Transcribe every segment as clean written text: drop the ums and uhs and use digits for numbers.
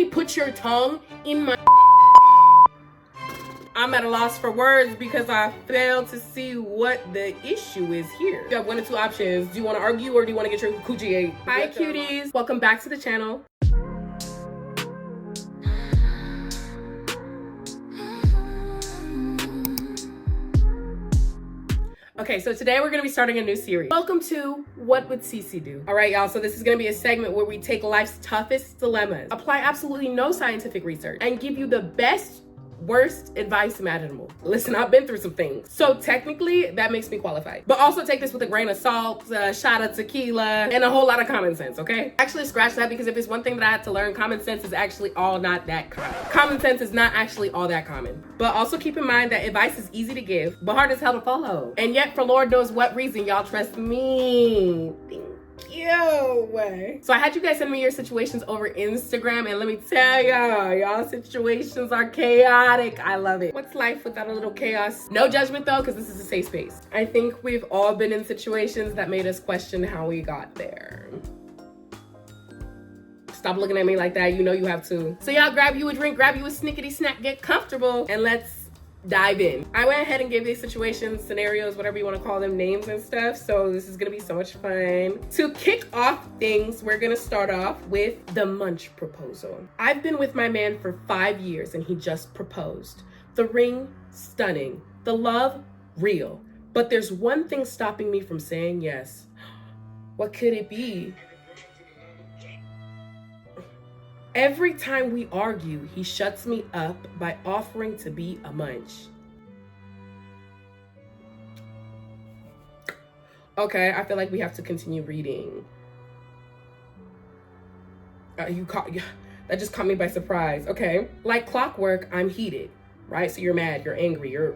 literally put your tongue in my... I'm at a loss for words because I failed to see what the issue is here. You have one of two options. Do you want to argue or do you want to get your coochie ate? Hi cuties, welcome back to the channel. Okay, so today we're gonna be starting a new series. Welcome to What Would Cece Do? All right, y'all, so this is gonna be a segment where we take life's toughest dilemmas, apply absolutely no scientific research, and give you the best, worst advice imaginable. Listen, I've been through some things. So technically, that makes me qualified. But also take this with a grain of salt, a shot of tequila, and a whole lot of common sense, okay? Actually, scratch that, because if it's one thing that I had to learn, common sense is actually all not that common. Common sense is not actually all that common. But also keep in mind that advice is easy to give, but hard as hell to follow. And yet, for Lord knows what reason, y'all trust me. Thank you. So I had you guys send me your situations over Instagram, and let me tell y'all situations are chaotic. I love it. What's life without a little chaos? No judgment though, because this is a safe space. I think we've all been in situations that made us question how we got there. Stop looking at me like that. You know you have to. So y'all grab you a drink, grab you a snickety snack, get comfortable, and let's dive in. I went ahead and gave these situations, scenarios, whatever you want to call them, names and stuff. So this is gonna be so much fun. To kick off things, we're gonna start off with the munch proposal. I've been with my man for 5 years and he just proposed. The ring, stunning. The love, real. But there's one thing stopping me from saying yes. What could it be? Every time we argue, he shuts me up by offering to be a munch. Okay, I feel like we have to continue reading. That just caught me by surprise. Okay, like clockwork, I'm heated, right? So you're mad, you're angry, you're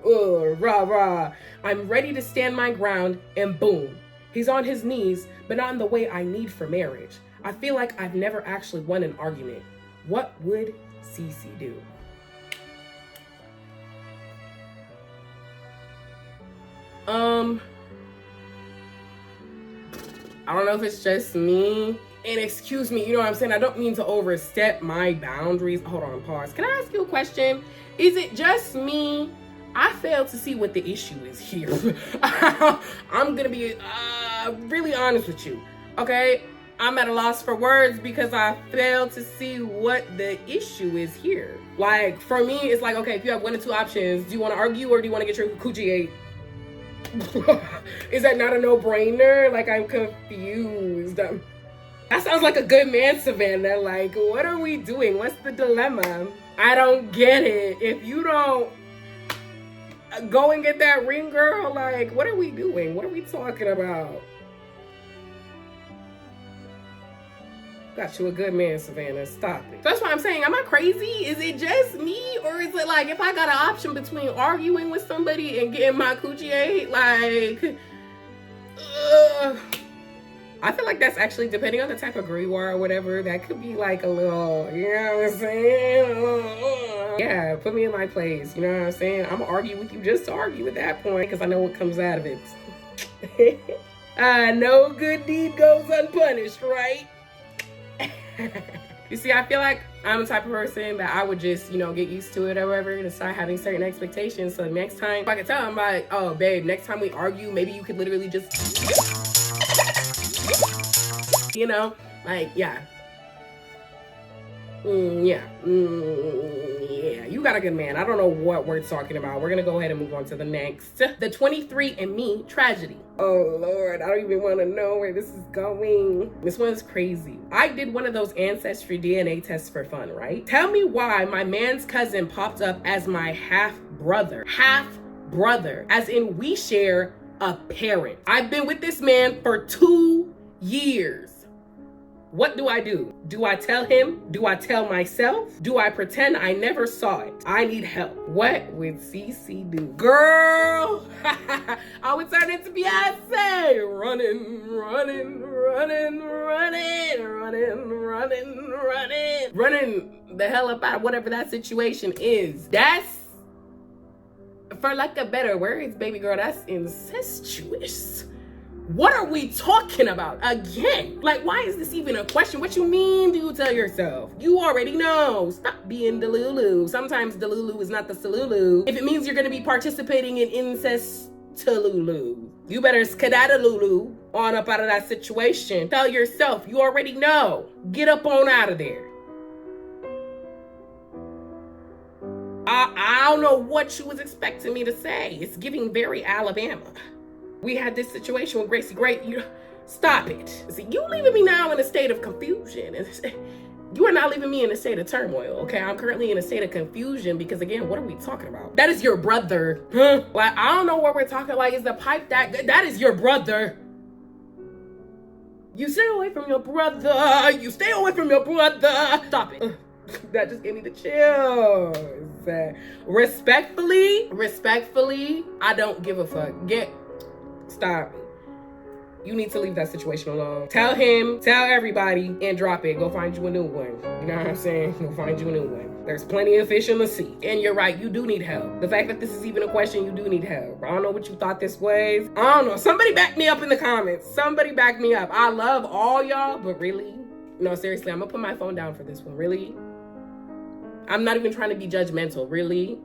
rah rah. I'm ready to stand my ground, and boom, he's on his knees, but not in the way I need for marriage. I feel like I've never actually won an argument. What would Cece do? I don't know if it's just me. And excuse me, you know what I'm saying? I don't mean to overstep my boundaries. Hold on, pause. Can I ask you a question? Is it just me? I failed to see what the issue is here. I'm gonna be really honest with you, okay? I'm at a loss for words because I failed to see what the issue is here. Like, for me, it's like, okay, if you have one or two options, do you want to argue or do you want to get your coochie ate? Is that not a no-brainer? Like, I'm confused. That sounds like a good man, Savannah. Like, what are we doing? What's the dilemma? I don't get it. If you don't go and get that ring, girl, like, what are we doing? What are we talking about? Got you a good man, Savannah. Stop it. That's what I'm saying. Am I crazy? Is it just me? Or is it like if I got an option between arguing with somebody and getting my coochie ate? Like, I feel like that's actually, depending on the type of girl you are or whatever, that could be like a little, you know what I'm saying? Yeah, put me in my place. You know what I'm saying? I'm gonna argue with you just to argue at that point because I know what comes out of it. No good deed goes unpunished, right? You see, I feel like I'm the type of person that I would just, you know, get used to it or whatever and start having certain expectations. So next time, if I could tell him, like, oh, babe, next time we argue, maybe you could literally just, you know, like, yeah. Yeah, you got a good man. I don't know what we're talking about. We're gonna go ahead and move on to the next. The 23andMe tragedy. Oh Lord, I don't even want to know where this is going. This one's crazy. I did one of those ancestry DNA tests for fun, right? Tell me why my man's cousin popped up as my half brother, as in we share a parent. I've been with this man for 2 years. What do I do? Do I tell him? Do I tell myself? Do I pretend I never saw it? I need help. What would Cece do? Girl, I would turn into Beyonce. Running, running, running, running, running, running, running. Running the hell up out of whatever that situation is. That's, for lack of better words, baby girl, that's incestuous. What are we talking about? Again, like, why is this even a question? What you mean do you tell yourself? You already know. Stop being Delulu. Sometimes Delulu is not the Salulu. If it means you're gonna be participating in incest Talulu, you better skedaddalulu on up out of that situation. Tell yourself, you already know. Get up on out of there. I don't know what you was expecting me to say. It's giving very Alabama. We had this situation with Gracie Gray. Stop it. See, you leaving me now in a state of confusion. You are not leaving me in a state of turmoil, okay? I'm currently in a state of confusion because, again, what are we talking about? That is your brother. Huh? Like, I don't know what we're talking. Like, is the pipe that good? That is your brother. You stay away from your brother. You stay away from your brother. Stop it. That just gave me the chills. Respectfully, I don't give a fuck. Stop. You need to leave that situation alone. Tell him, tell everybody, and drop it. Go find you a new one. You know what I'm saying? Go find you a new one. There's plenty of fish in the sea. And you're right, you do need help. The fact that this is even a question, you do need help. I don't know what you thought this was. I don't know. Somebody back me up in the comments. Somebody back me up. I love all y'all, but really? No, seriously, I'm gonna put my phone down for this one. Really? I'm not even trying to be judgmental. Really?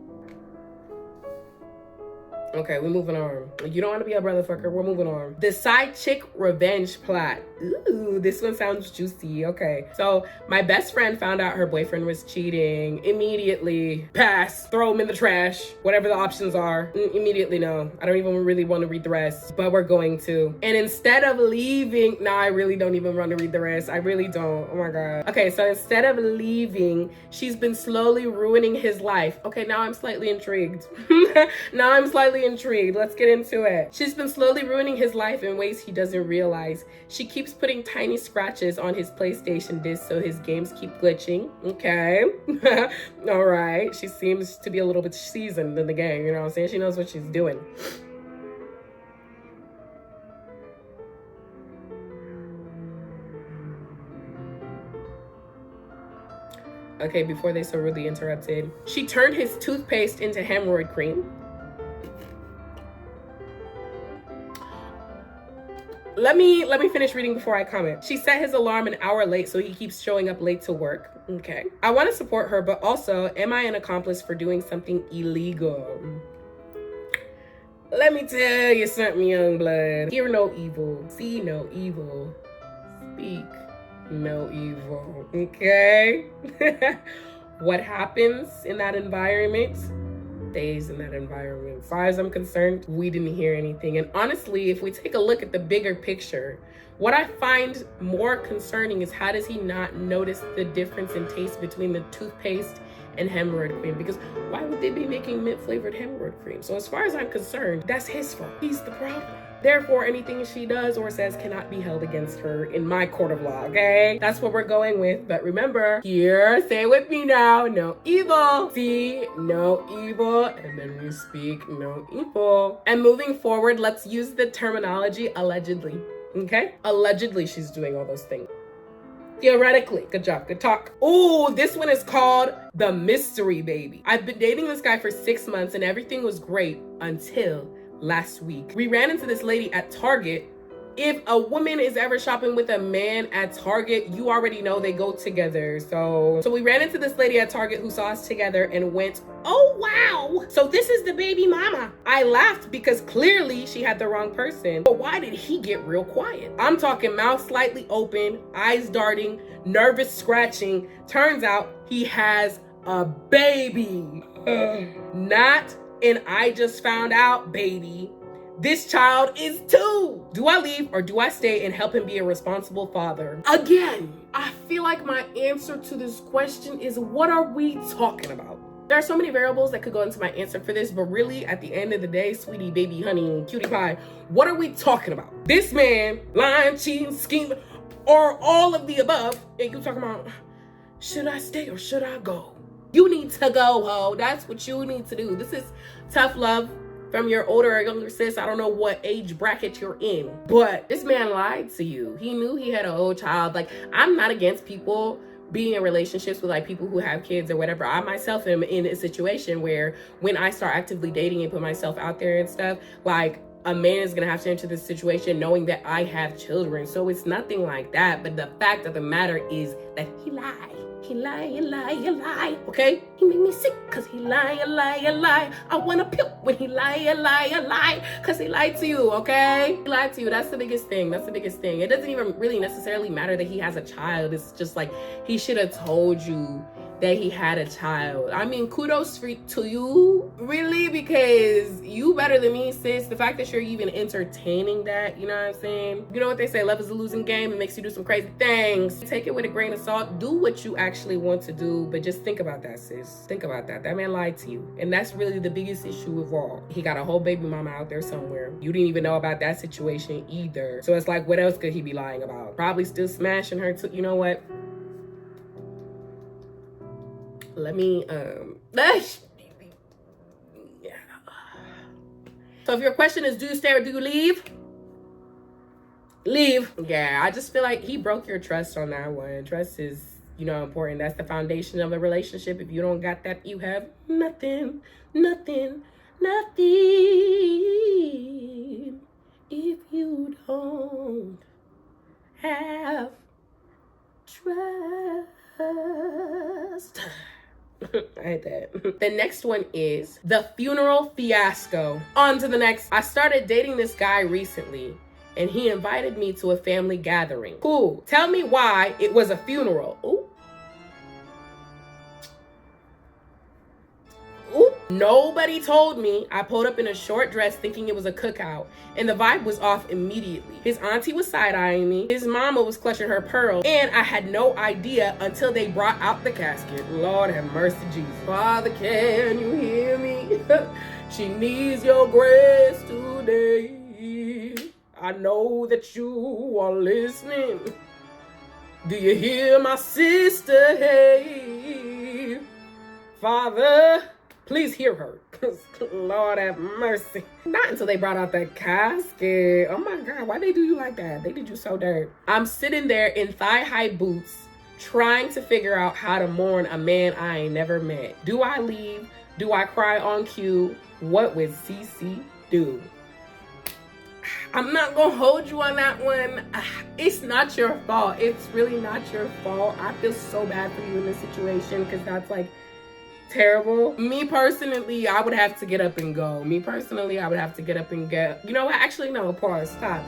Okay, we're moving on. You don't want to be a brother fucker. We're moving on. The side chick revenge plot. Ooh, this one sounds juicy. Okay, so my best friend found out her boyfriend was cheating. Immediately, pass. Throw him in the trash. Whatever the options are. Immediately, no. I don't even really want to read the rest, but we're going to. And instead of leaving, no, I really don't even want to read the rest. I really don't. Oh my God. Okay, so instead of leaving, she's been slowly ruining his life. Okay, now I'm slightly intrigued. Now I'm slightly intrigued. Let's get into it. She's been slowly ruining his life in ways he doesn't realize. She keeps putting tiny scratches on his PlayStation disc so his games keep glitching. Okay. All right. She seems to be a little bit seasoned in the game. You know what I'm saying? She knows what she's doing. Okay, before they so rudely interrupted. She turned his toothpaste into hemorrhoid cream. Let me finish reading before I comment. She set his alarm an hour late, so he keeps showing up late to work. Okay. I want to support her, but also, am I an accomplice for doing something illegal? Let me tell you something, young blood. Hear no evil, see no evil, speak no evil. Okay? What happens in that environment stays in that environment. As far as I'm concerned, we didn't hear anything. And honestly, if we take a look at the bigger picture, what I find more concerning is how does he not notice the difference in taste between the toothpaste and hemorrhoid cream? Because why would they be making mint flavored hemorrhoid cream? So as far as I'm concerned, that's his fault. He's the problem. Therefore, anything she does or says cannot be held against her in my court of law, okay? That's what we're going with. But remember, here, say with me now, no evil. See, no evil. And then we speak no evil. And moving forward, let's use the terminology allegedly, okay? Allegedly, she's doing all those things. Theoretically. Good job. Good talk. Oh, this one is called The Mystery Baby. I've been dating this guy for 6 months and everything was great until last week. We ran into this lady at Target. If a woman is ever shopping with a man at Target, you already know they go together. So we ran into this lady at Target who saw us together and went, oh wow, so this is the baby mama. I laughed because clearly she had the wrong person. But why did he get real quiet? I'm talking mouth slightly open, eyes darting, nervous scratching. Turns out he has a baby. Not an I just found out baby. This child is 2. Do I leave or do I stay and help him be a responsible father? Again, I feel like my answer to this question is, what are we talking about? There are so many variables that could go into my answer for this, but really at the end of the day, sweetie, baby, honey, cutie pie, what are we talking about? This man lying, cheating, scheming, or all of the above, and you talking about, should I stay or should I go? You need to go, ho. That's what you need to do. This is tough love from your older or younger sis. I don't know what age bracket you're in, but this man lied to you. He knew he had an old child. Like, I'm not against people being in relationships with like people who have kids or whatever. I myself am in a situation where when I start actively dating and put myself out there and stuff, like, a man is gonna have to enter this situation knowing that I have children. So it's nothing like that. But the fact of the matter is that he lied. He lie, okay? He make me sick cause he lie. I wanna puke when he lie, cause he lied to you, okay? He lied to you, that's the biggest thing, It doesn't even really necessarily matter that he has a child. It's just like, he should have told you that he had a child. I mean, kudos to you, really, because you better than me, sis. The fact that you're even entertaining that, you know what I'm saying? You know what they say, love is a losing game. It makes you do some crazy things. Take it with a grain of salt. Do what you actually want to do, but just think about that, sis. Think about that. That man lied to you. And that's really the biggest issue of all. He got a whole baby mama out there somewhere. You didn't even know about that situation either. So it's like, what else could he be lying about? Probably still smashing her too. You know what? Let me, So if your question is, do you stay or do you leave? Leave. Yeah, I just feel like he broke your trust on that one. Trust is, you know, important. That's the foundation of a relationship. If you don't got that, you have nothing. If you don't have trust. I hate that. The next one is the funeral fiasco. On to the next. I started dating this guy recently and he invited me to a family gathering. Cool. Tell me why it was a funeral. Ooh. Nobody told me. I pulled up in a short dress thinking it was a cookout, and the vibe was off immediately. His auntie was side-eyeing me. His mama was clutching her pearls, and I had no idea until they brought out the casket. Lord have mercy, Jesus. Father, can you hear me? She needs your grace today. I know that you are listening. Do you hear my sister? Hey, Father, please hear her. Lord have mercy. Not until they brought out that casket. Oh my God, why they do you like that? They did you so dirt. I'm sitting there in thigh-high boots trying to figure out how to mourn a man I ain't never met. Do I leave? Do I cry on cue? What would CC do? I'm not gonna hold you on that one. It's not your fault. It's really not your fault. I feel so bad for you in this situation because that's like terrible. Me personally, I would have to get up and go. You know what? Actually, no, pause, stop.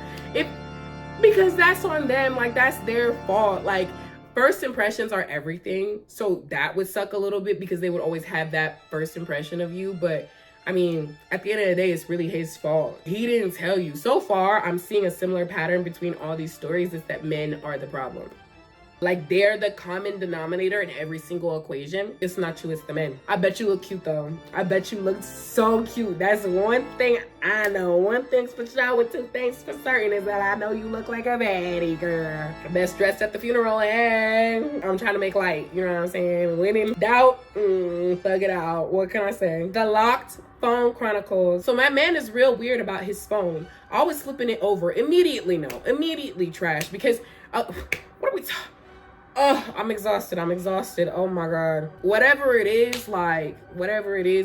Because that's on them. Like, that's their fault. Like, first impressions are everything. So that would suck a little bit because they would always have that first impression of you. But I mean, at the end of the day, it's really his fault. He didn't tell you. So far, I'm seeing a similar pattern between all these stories is that men are the problem. Like, they're the common denominator in every single equation. It's not you, it's the men. I bet you look cute, though. I bet you look so cute. That's one thing I know. One thing's for sure with two things for certain is that I know you look like a baddie, girl. Best dressed at the funeral, and I'm trying to make light. You know what I'm saying? When in doubt, thug it out. What can I say? The Locked Phone Chronicles. So my man is real weird about his phone. Always flipping it over. Immediately trash. Because, what are we talking? Oh, I'm exhausted. Oh my God. Whatever it is,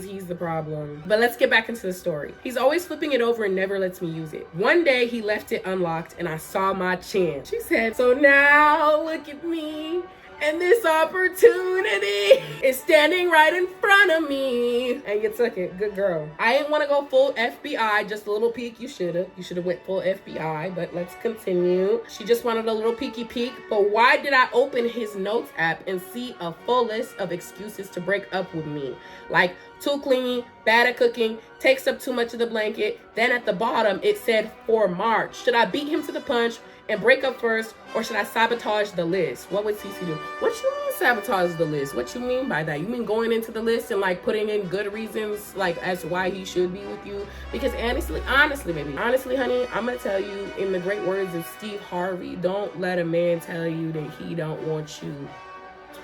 he's the problem. But let's get back into the story. He's always flipping it over and never lets me use it. One day he left it unlocked and I saw my chin. She said, so now look at me. And this opportunity is standing right in front of me. And you took it. Good girl. I didn't want to go full FBI. Just a little peek. You should have. went full FBI. But let's continue. She just wanted a little peeky peek. But why did I open his notes app and see a full list of excuses to break up with me? Like, too clingy, bad at cooking, takes up too much of the blanket. Then at the bottom, it said for March. Should I beat him to the punch and break up first, or should I sabotage the list? What would CC do? What you mean sabotage the list? What you mean by that? You mean going into the list and like putting in good reasons like as to why he should be with you? Because honestly, honey, I'm gonna tell you in the great words of Steve Harvey, don't let a man tell you that he don't want you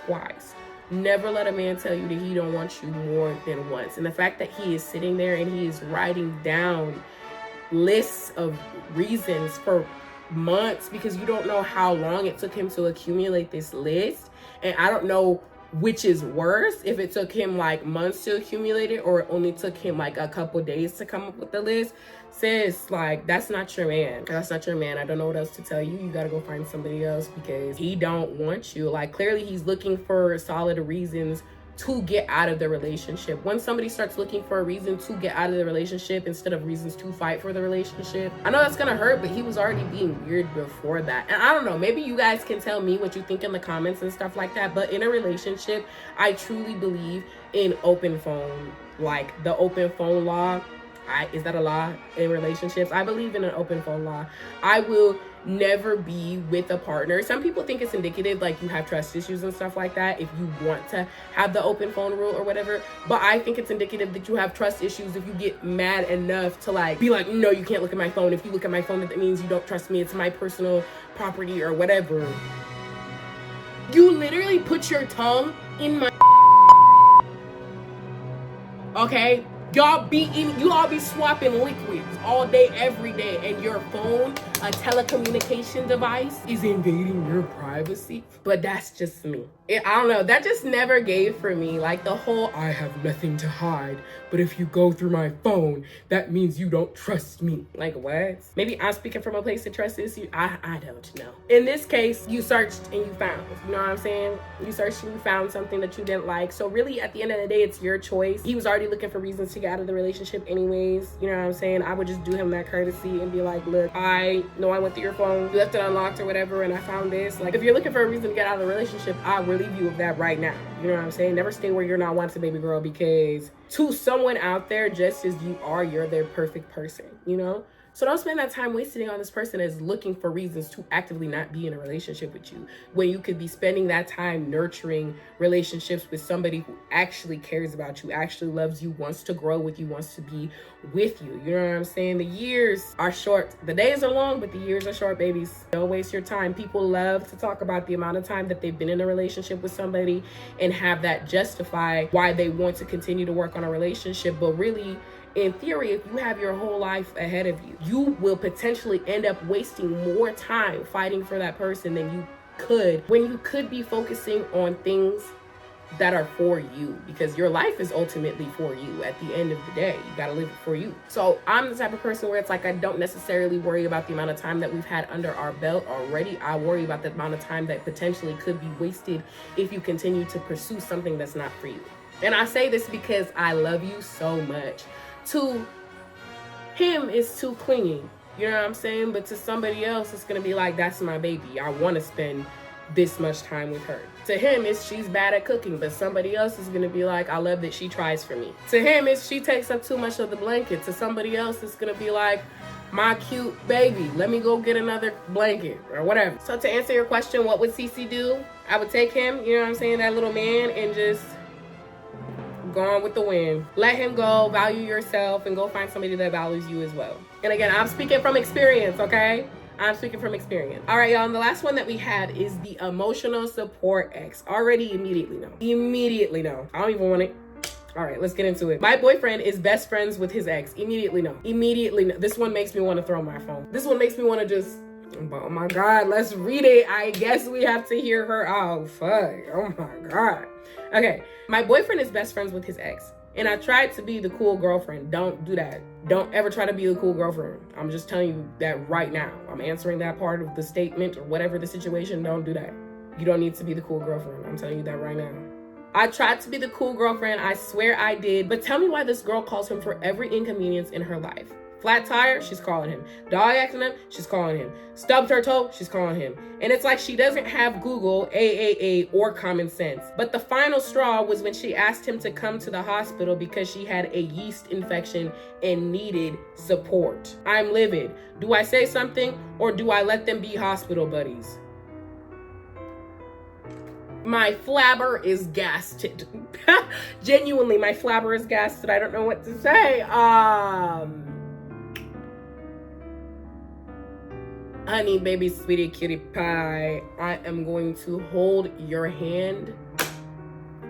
twice. Never let a man tell you that he don't want you more than once. And the fact that he is sitting there and he is writing down lists of reasons for months, because you don't know how long it took him to accumulate this list, and I don't know which is worse, if it took him like months to accumulate it or it only took him like a couple days to come up with the list, sis, like, that's not your man. That's not your man. I don't know what else to tell you. You gotta go find somebody else because he don't want you. Like, clearly he's looking for solid reasons to get out of the relationship. When somebody starts looking for a reason to get out of the relationship instead of reasons to fight for the relationship, I know that's gonna hurt, but he was already being weird before that. And I don't know, maybe you guys can tell me what you think in the comments and stuff like that, but in a relationship, I truly believe in open phone, like the open phone law. Is that a law in relationships? I believe in an open phone law. I will never be with a partner. Some people think it's indicative, like you have trust issues and stuff like that if you want to have the open phone rule or whatever. But I think it's indicative that you have trust issues if you get mad enough to like be like, no, you can't look at my phone. If you look at my phone, that means you don't trust me. It's my personal property or whatever. You literally put your tongue in my okay? You all be swapping liquids all day, every day, and your phone, a telecommunication device, is invading your privacy. But that's just me. I don't know, that just never gave for me. Like the whole, I have nothing to hide, but if you go through my phone, that means you don't trust me. Like what? Maybe I'm speaking from a place of trust issues. I don't know. In this case, you searched and you found. You know what I'm saying? You searched and you found something that you didn't like. So really, at the end of the day, it's your choice. He was already looking for reasons to get out of the relationship anyways. You know what I'm saying? I would just do him that courtesy and be like, look, I know I went through your phone, you left it unlocked or whatever, and I found this. Like, if you're looking for a reason to get out of the relationship, I will relieve you of that right now. You know what I'm saying? Never stay where you're not wanted, baby girl, because to someone out there, just as you are, you're their perfect person, you know? So don't spend that time wasting on this person as looking for reasons to actively not be in a relationship with you, when you could be spending that time nurturing relationships with somebody who actually cares about you, actually loves you, wants to grow with you, wants to be with you. You know what I'm saying? The years are short. The days are long, but the years are short, babies. Don't waste your time. People love to talk about the amount of time that they've been in a relationship with somebody and have that justify why they want to continue to work on a relationship. But really, in theory, if you have your whole life ahead of you, you will potentially end up wasting more time fighting for that person than you could when you could be focusing on things that are for you, because your life is ultimately for you. At the end of the day, you gotta live it for you. So I'm the type of person where it's like, I don't necessarily worry about the amount of time that we've had under our belt already. I worry about the amount of time that potentially could be wasted if you continue to pursue something that's not for you. And I say this because I love you so much. To him, it's too clingy, you know what I'm saying? But to somebody else, it's gonna be like, that's my baby, I want to spend this much time with her. To him, it's she's bad at cooking, but somebody else is gonna be like, I love that she tries for me. To him, it's she takes up too much of the blanket. To somebody else, it's gonna be like, my cute baby, let me go get another blanket or whatever. So to answer your question, what would CC do? I would take him, you know what I'm saying, that little man, and just gone with the wind. Let him go, value yourself, and go find somebody that values you as well. And again, I'm speaking from experience, okay? I'm speaking from experience. All right, y'all, and the last one that we had is the emotional support ex. Already immediately no. Immediately no. I don't even want it. All right, let's get into it. My boyfriend is best friends with his ex. Immediately no. Immediately no. This one makes me want to throw my phone. This one makes me want to just, oh my God, let's read it. I guess we have to hear her out. Fuck, oh my God. Okay, my boyfriend is best friends with his ex, and I tried to be the cool girlfriend. Don't do that. Don't ever try to be the cool girlfriend. I'm just telling you that right now. I'm answering that part of the statement or whatever the situation. Don't do that. You don't need to be the cool girlfriend. I'm telling you that right now. I tried to be the cool girlfriend. I swear I did. But tell me why this girl calls him for every inconvenience in her life. Flat tire, she's calling him. Dog acting up, she's calling him. Stubbed her toe, she's calling him. And it's like she doesn't have Google, AAA, or common sense. But the final straw was when she asked him to come to the hospital because she had a yeast infection and needed support. I'm livid. Do I say something or do I let them be hospital buddies? My flabber is gassed. Genuinely, my flabber is gassed. I don't know what to say. Honey, baby, sweetie, cutie pie, I am going to hold your hand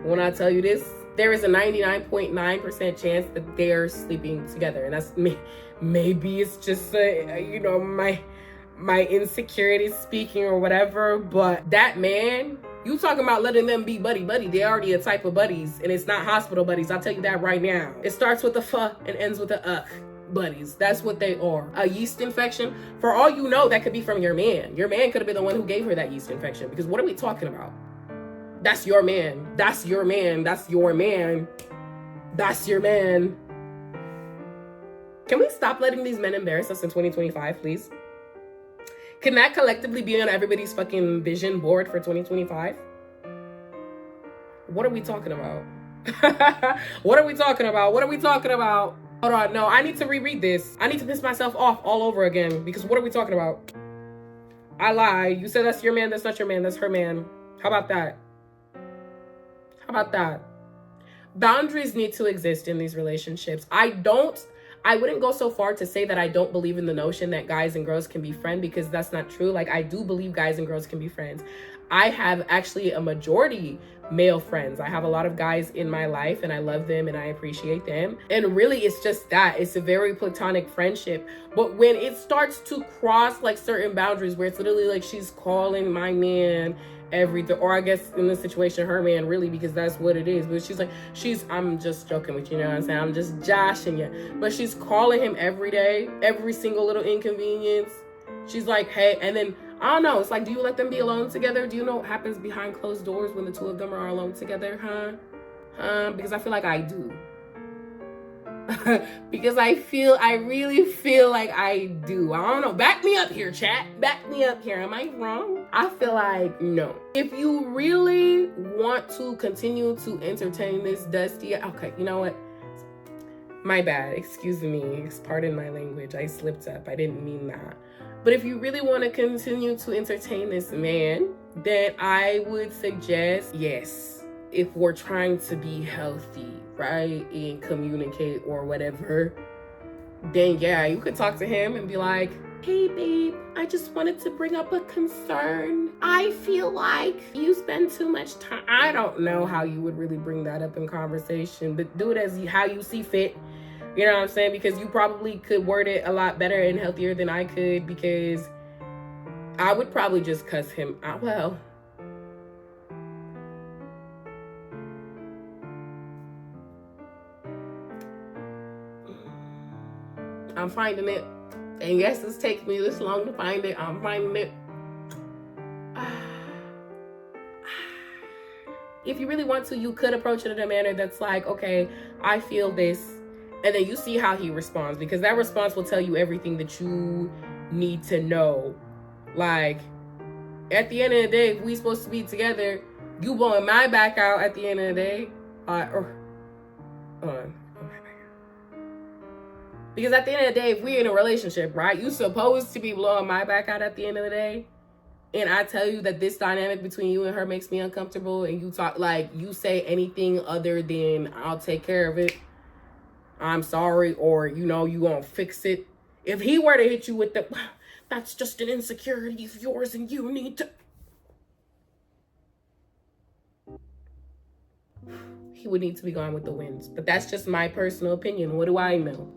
when I tell you this. There is a 99.9% chance that they're sleeping together. And that's me. Maybe it's just, you know, my insecurities speaking or whatever. But that man, You talking about letting them be buddy-buddy. They already a type of buddies, and it's not hospital buddies. I'll tell you that right now. It starts with a F and ends with a buddies. That's what they are. A yeast infection, for all you know, that could be from your man. Your man could have been the one who gave her that yeast infection, because what are we talking about? That's your man. That's your man. That's your man. That's your man. Can we stop letting these men embarrass us in 2025, please? Can that collectively be on everybody's fucking vision board for 2025? What are we talking about? What are we talking about? What are we talking about? Hold on, no, I need to reread this. I need to piss myself off all over again, because what are we talking about? I lied. You said that's your man, that's not your man, that's her man. How about that? How about that? Boundaries need to exist in these relationships. I wouldn't go so far to say that I don't believe in the notion that guys and girls can be friends, because that's not true. Like, I do believe guys and girls can be friends. I have actually a majority male friends. I have a lot of guys in my life, and I love them and I appreciate them. And really, it's just that. It's a very platonic friendship. But when it starts to cross like certain boundaries, where it's literally like she's calling my man or I guess in this situation, her man, really, because that's what it is. But she's like, I'm just joking with you, you know what I'm saying? I'm just joshing you. But she's calling him every day, every single little inconvenience. She's like, hey, and then, I don't know, it's like, do you let them be alone together? Do you know what happens behind closed doors when the two of them are alone together, huh? Because I feel like I do. Because I really feel like I do. I don't know. Back me up here, chat. Back me up here. Am I wrong? I feel like no. If you really want to continue to entertain this dusty, okay, you know what? My bad. Excuse me. Pardon my language. I slipped up. I didn't mean that. But if you really want to continue to entertain this man, then I would suggest, yes, if we're trying to be healthy, right, and communicate or whatever, then yeah, you could talk to him and be like, hey babe, I just wanted to bring up a concern. I feel like you spend too much time. I don't know how you would really bring that up in conversation, but do it as how you see fit. You know what I'm saying? Because you probably could word it a lot better and healthier than I could, because I would probably just cuss him out. Well, I'm finding it. And yes, it's taken me this long to find it. I'm finding it. If you really want to, you could approach it in a manner that's like, okay, I feel this. And then you see how he responds, because that response will tell you everything that you need to know. Like, at the end of the day, if we supposed to be together, you blowing my back out at the end of the day, because at the end of the day, if we're in a relationship, right, you supposed to be blowing my back out at the end of the day. And I tell you that this dynamic between you and her makes me uncomfortable, and you talk like you say anything other than I'll take care of it, I'm sorry, or you know, you gonna fix it. If he were to hit you with that's just an insecurity of yours and you need to, he would need to be gone with the winds. But that's just my personal opinion. What do I know?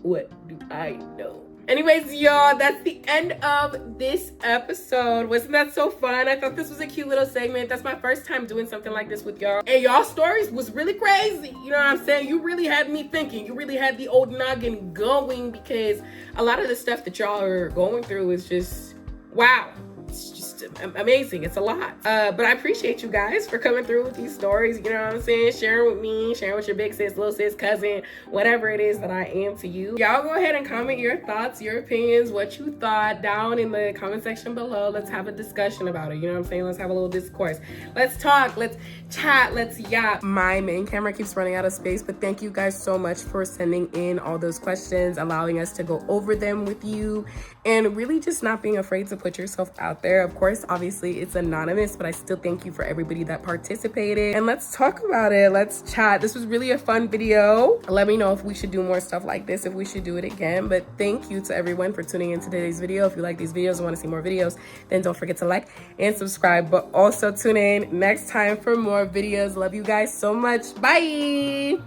What do I know? Anyways, y'all, that's the end of this episode. Wasn't that so fun? I thought this was a cute little segment. That's my first time doing something like this with y'all. And y'all stories was really crazy. You know what I'm saying? You really had me thinking. You really had the old noggin going, because a lot of the stuff that y'all are going through is just, wow. It's just amazing. It's a lot. But I appreciate you guys for coming through with these stories. You know what I'm saying? Sharing with me, sharing with your big sis, little sis, cousin, whatever it is that I am to you. Y'all go ahead and comment your thoughts, your opinions, what you thought down in the comment section below. Let's have a discussion about it. You know what I'm saying? Let's have a little discourse. Let's talk. Let's chat. Let's yap. My main camera keeps running out of space, but thank you guys so much for sending in all those questions, allowing us to go over them with you, and really just not being afraid to put yourself out there. Of course, obviously it's anonymous, but I still thank you for everybody that participated, and let's talk about it. Let's chat. This was really a fun video. Let me know if we should do more stuff like this, if we should do it again. But thank you to everyone for tuning into today's video. If you like these videos and want to see more videos, then don't forget to like and subscribe, but also tune in next time for more videos. Love you guys so much. Bye.